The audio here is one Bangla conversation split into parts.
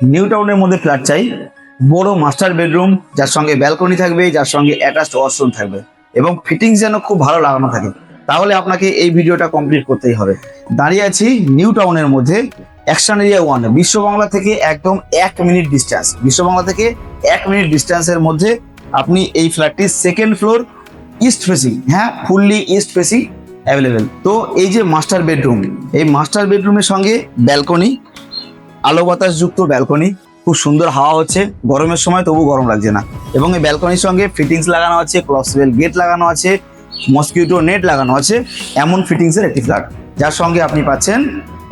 নিউ টাউনের মধ্যে ফ্ল্যাট চাই, বড় মাস্টার বেডরুম যার সঙ্গে ব্যালকনি থাকবে, যার সঙ্গে অ্যাটাচড ওয়াশরুম থাকবে এবং ফিটিংস যেন খুব ভালো লাগানো থাকে, তাহলে আপনাকে এই ভিডিওটা কমপ্লিট করতেই হবে। দাঁড়িয়ে আছি নিউ টাউনের মধ্যে অ্যাকশন এরিয়া 1, বিশ্ববাংলা থেকে একদম 1 মিনিট ডিস্টেন্স, বিশ্ববাংলা থেকে 1 মিনিট ডিস্টেন্সের মধ্যে আপনি এই ফ্ল্যাটটি সেকেন্ড ফ্লোর, ইস্ট ফেসিং, হ্যাঁ ফুললি ইস্ট ফেসিং অ্যাভেলেবেল। তো এই যে মাস্টার বেডরুম, এই মাস্টার বেডরুমের সঙ্গে ব্যালকনি, আলো বাতাস যুক্ত ব্যালকনি, খুব সুন্দর হাওয়া হচ্ছে গরমের সময়, তবু গরম লাগছে না। এবং এই ব্যালকনির সঙ্গে ফিটিংস লাগানো আছে, ক্রসওয়েল গেট লাগানো আছে, মসকিউটো নেট লাগানো আছে, এমন ফিটিংসের একটি ফ্ল্যাট যার সঙ্গে আপনি পাচ্ছেন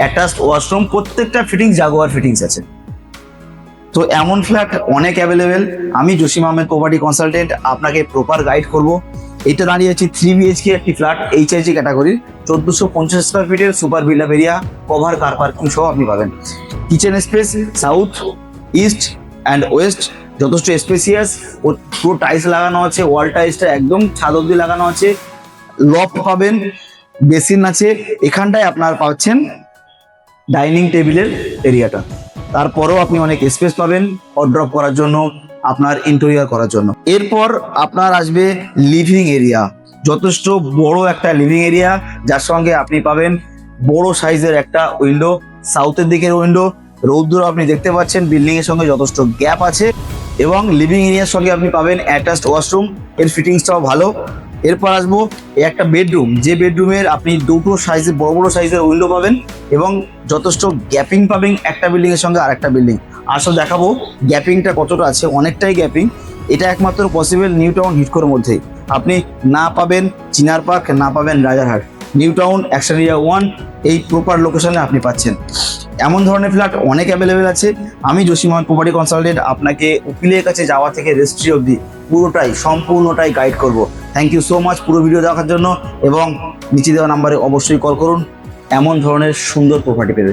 অ্যাটাচড ওয়াশরুম, প্রত্যেকটা ফিটিংস জাগুয়ার ফিটিংস আছে। তো এমন ফ্ল্যাট অনেক অ্যাভেলেবেল। আমি জসিম আহমেদ প্রপার্টি কনসালটেন্ট আপনাকে প্রপার গাইড করব। এটা দাঁড়িয়ে আছে 3 BHK একটি ফ্ল্যাট, HIG ক্যাটাগরির, 1450 স্কোয়ার ফিটের super villa area, cover car parking সহ আপনি পাবেন। Kitchen space south, east and West যথেষ্ট স্পেসিয়াস, পুরো টাইলস লাগানো আছে, ওয়াল টাইলসটা একদম ছাদ অব্দি লাগানো আছে, লফট পাবেন, বেসিন আছে। এখানটায় আপনার পাচ্ছেন ডাইনিং টেবিলের এরিয়াটা, তারপরও আপনি অনেক স্পেস পাবেন ড্রপ করার জন্য, আপনার ইন্টেরিয়র করার জন্য। এরপর আপনার আসবে লিভিং এরিয়া, যথেষ্ট বড় একটা লিভিং এরিয়া যার সঙ্গে আপনি পাবেন বড় সাইজের একটা উইন্ডো, সাউথের দিকের উইন্ডো, রৌদ্র আপনি দেখতে পাচ্ছেন, বিল্ডিং এর সঙ্গে যথেষ্ট গ্যাপ আছে এবং লিভিং এরিয়ার সঙ্গে আপনি পাবেন অ্যাটাচড ওয়াশরুম, এর ফিটিংসটাও ভালো। এরপর আসবো একটা বেডরুম, যে বেডরুমের আপনি দুটো সাইজের বড় বড় সাইজের উইন্ডো পাবেন এবং যথেষ্ট গ্যাপিং পাবেন একটা বিল্ডিং এর সঙ্গে আরেকটা বিল্ডিং। আসলে দেখাবো গ্যাপিংটা কতটা আছে, অনেকটাই গ্যাপিং। এটা একমাত্র পসিবল নিউ টাউন হিটকোর মধ্যেই, আপনি না পাবেন চিনার পার্ক, না পাবেন Rajarhat, new town action area 1 এই প্রপার লোকেশনে আপনি পাচ্ছেন। এমন ধরনের ফ্ল্যাট অনেক অ্যাভেলেবেল আছে। আমি জসিম আহমেদ প্রপার্টি কনসালটেন্ট আপনাকে উকিলের কাছে যাওয়া থেকে রেজিস্ট্রি অবধি পুরোটাই সম্পূর্ণটাই গাইড করব। থ্যাংক ইউ সো মাচ পুরো ভিডিও দেখার জন্য এবং নিচে দেওয়া নাম্বারে অবশ্যই কল করুন এমন ধরনের সুন্দর প্রপার্টি পেতে।